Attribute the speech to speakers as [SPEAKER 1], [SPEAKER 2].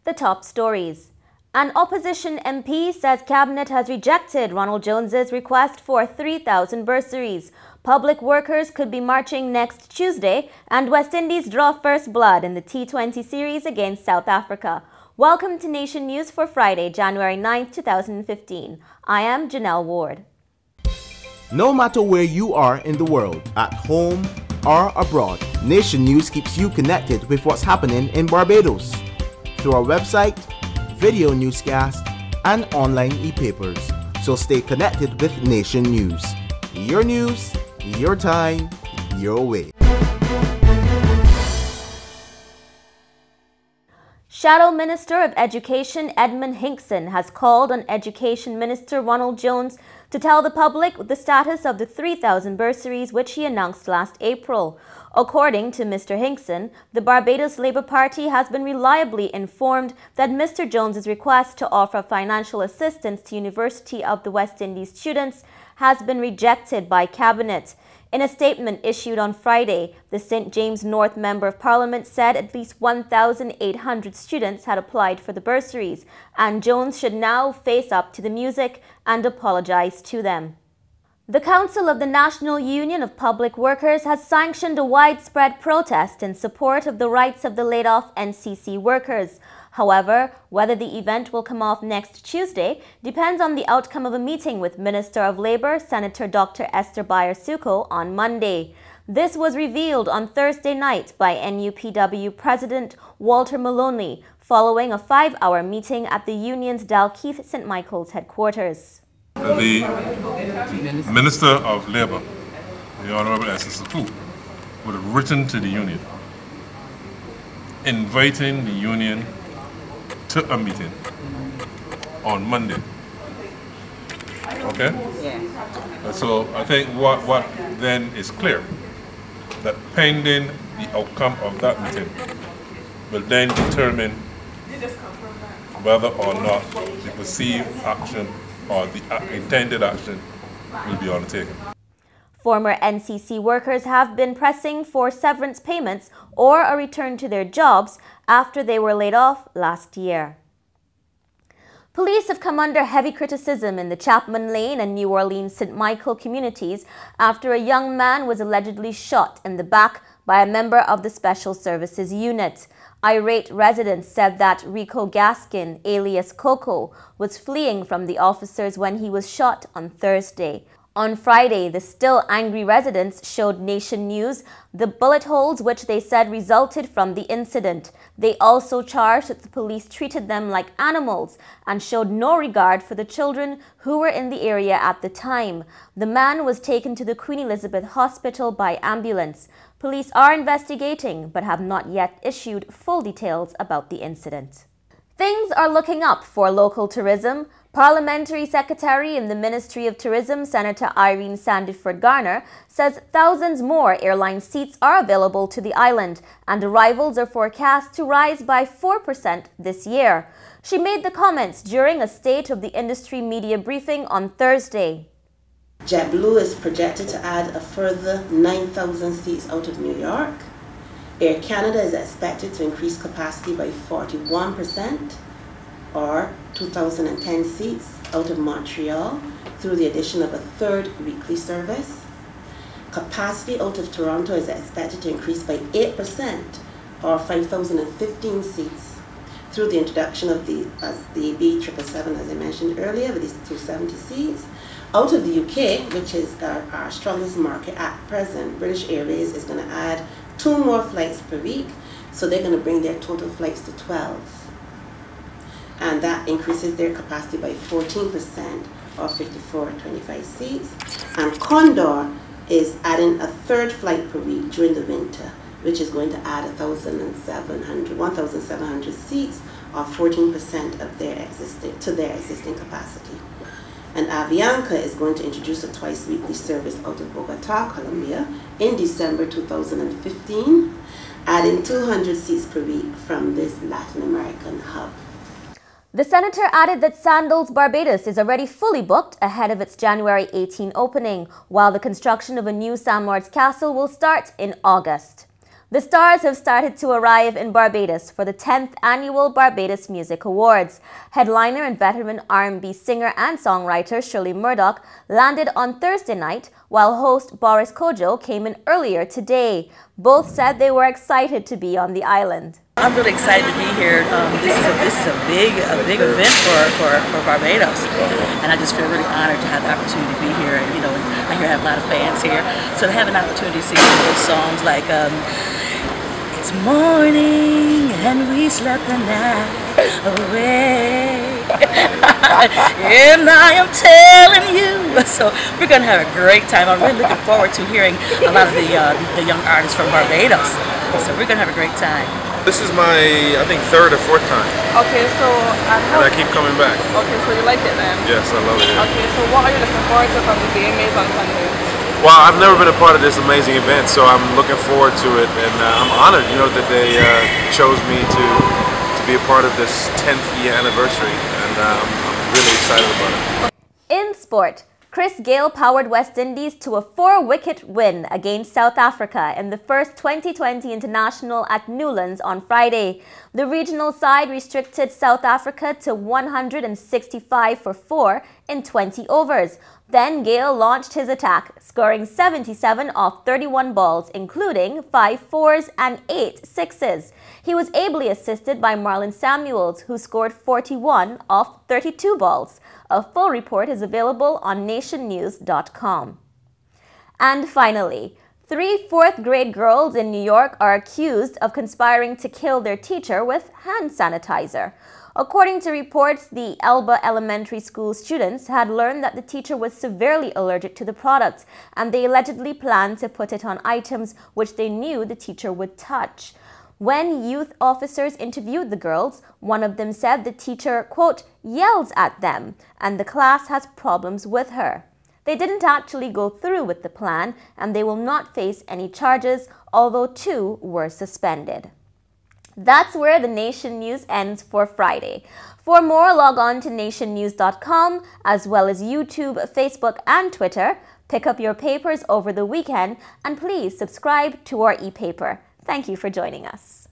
[SPEAKER 1] The top stories. An opposition MP says Cabinet has rejected Ronald Jones's request for 3,000 bursaries. Public workers could be marching next Tuesday, and West Indies draw first blood in the T20 series against South Africa. Welcome to Nation News for Friday, January 9th, 2015. I am Janelle Ward.
[SPEAKER 2] No matter where you are in the world, at home or abroad, Nation News keeps you connected with what's happening in Barbados through our website, video newscast, and online e-papers. So stay connected with Nation News. Your news, your time, your way.
[SPEAKER 1] Shadow Minister of Education Edmund Hinkson has called on Education Minister Ronald Jones to tell the public the status of the 3,000 bursaries which he announced last April. According to Mr. Hinkson, the Barbados Labour Party has been reliably informed that Mr. Jones's request to offer financial assistance to University of the West Indies students has been rejected by Cabinet. In a statement issued on Friday, the St. James North Member of Parliament said at least 1,800 students had applied for the bursaries, and Jones should now face up to the music and apologize to them. The Council of the National Union of Public Workers has sanctioned a widespread protest in support of the rights of the laid-off NCC workers. However, whether the event will come off next Tuesday depends on the outcome of a meeting with Minister of Labour, Senator Dr. Esther Bayer-Succo, on Monday. This was revealed on Thursday night by NUPW President Walter Maloney following a 5-hour meeting at the union's Dalkeith St. Michael's headquarters.
[SPEAKER 3] The Minister of Labour, the Honourable Esther Bayer-Succo, would have written to the union inviting the union to a meeting on Monday. Okay? Yeah. So I think what then is clear, that pending the outcome of that meeting will then determine whether or not the perceived action or the intended action will be undertaken.
[SPEAKER 1] Former NCC workers have been pressing for severance payments or a return to their jobs after they were laid off last year. Police have come under heavy criticism in the Chapman Lane and New Orleans St. Michael communities after a young man was allegedly shot in the back by a member of the Special Services Unit. Irate residents said that Rico Gaskin, alias Coco, was fleeing from the officers when he was shot on Thursday. On Friday, the still angry residents showed Nation News the bullet holes which they said resulted from the incident. They also charged that the police treated them like animals and showed no regard for the children who were in the area at the time. The man was taken to the Queen Elizabeth Hospital by ambulance. Police are investigating but have not yet issued full details about the incident. Things are looking up for local tourism. Parliamentary Secretary in the Ministry of Tourism, Senator Irene Sandiford Garner, says thousands more airline seats are available to the island and arrivals are forecast to rise by 4% this year. She made the comments during a State of the Industry media briefing on Thursday.
[SPEAKER 4] JetBlue is projected to add a further 9,000 seats out of New York. Air Canada is expected to increase capacity by 41%, or 2,010 seats out of Montreal through the addition of a third weekly service. Capacity out of Toronto is expected to increase by 8%, or 5,015 seats, through the introduction of the B777, as I mentioned earlier, with these 270 seats. Out of the UK, which is our strongest market at present, British Airways is going to add 2 more flights per week, so they're going to bring their total flights to 12. And that increases their capacity by 14%, or 5,425 seats. And Condor is adding a third flight per week during the winter, which is going to add 1,700 seats, or 14% of their existing capacity. And Avianca is going to introduce a twice-weekly service out of Bogota, Colombia, in December 2015, adding 200 seats per week from this Latin American hub.
[SPEAKER 1] The senator added that Sandals Barbados is already fully booked ahead of its January 18 opening, while the construction of a new St. Moritz Castle will start in August. The The stars have started to arrive in Barbados for the 10th annual Barbados Music Awards. Headliner and veteran R&B singer and songwriter Shirley Murdoch landed on Thursday night, while host Boris Kodjoe came in earlier today. Both said they were excited to be on the island.
[SPEAKER 5] I'm really excited to be here. This is a big event for Barbados, and I just feel really honored to have the opportunity to be here. And I hear I have a lot of fans here, so to have an opportunity to sing some of those songs like "It's morning and we slept the night away," and I am telling you. So we're gonna have a great time. I'm really looking forward to hearing a lot of the young artists from Barbados. So we're gonna have a great time.
[SPEAKER 6] This is my, I think, third or fourth time.
[SPEAKER 7] Okay, so...
[SPEAKER 6] And I keep coming back.
[SPEAKER 7] Okay, so you like it then?
[SPEAKER 6] Yes, I love it. Yeah.
[SPEAKER 7] Okay, so what are you looking forward to from the VMAs on Sunday?
[SPEAKER 6] Well, I've never been a part of this amazing event, so I'm looking forward to it, and I'm honored, that they chose me to be a part of this 10th year anniversary, and I'm really excited about it.
[SPEAKER 1] In sport, Chris Gayle powered West Indies to a 4-wicket win against South Africa in the first 2020 international at Newlands on Friday. The regional side restricted South Africa to 165 for 4 in 20 overs. Then Gayle launched his attack, scoring 77 off 31 balls, including 5 fours and 8 sixes. He was ably assisted by Marlon Samuels, who scored 41 off 32 balls. A full report is available on nationnews.com. And finally, 3 fourth-grade girls in New York are accused of conspiring to kill their teacher with hand sanitizer. According to reports, the Elba Elementary School students had learned that the teacher was severely allergic to the product, and they allegedly planned to put it on items which they knew the teacher would touch. When youth officers interviewed the girls, one of them said the teacher, quote, yells at them, and the class has problems with her. They didn't actually go through with the plan, and they will not face any charges, although 2 were suspended. That's where the Nation News ends for Friday. For more, log on to nationnews.com, as well as YouTube, Facebook, and Twitter. Pick up your papers over the weekend, and please subscribe to our e-paper. Thank you for joining us.